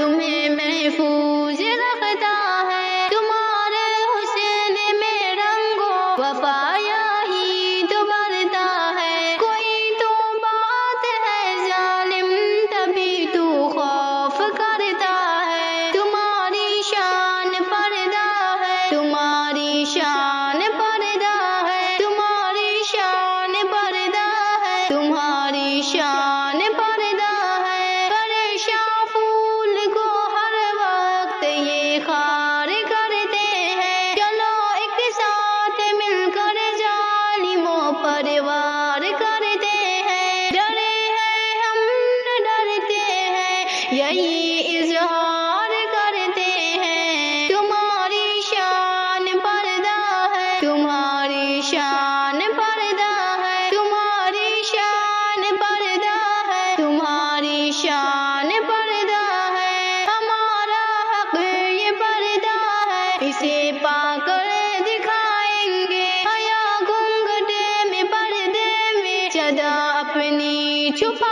تمہیں محفوظ رکھتا ہے، تمہارے حسن میں رنگ و وفایا ہی تو بڑھتا ہے، کوئی تو بات ہے ظالم تبھی تو خوف کرتا ہے، تمہاری شان پردہ ہے، تمہاری شان پردہ ہے، تمہاری شان پردہ ہے، تمہاری شان پردہ ہے، پریشان پھول کو ہر وقت یہ خار کرتے ہیں، چلو ایک ساتھ مل کر ظالموں پر وار کرتے ہیں، ڈرے ہیں ہم نہ ڈرتے ہیں یہی اظہار کرتے ہیں، تمہاری شان پردہ ہے، تمہاری شان پردہ ہے، تمہاری شان پردہ ہے، تمہاری شان پردہ ہے، ہمارا حق یہ پردہ ہے، اسے پا کر دکھائیں گے، حیا گھونگھٹ میں پردے میں صدا اپنی چھپا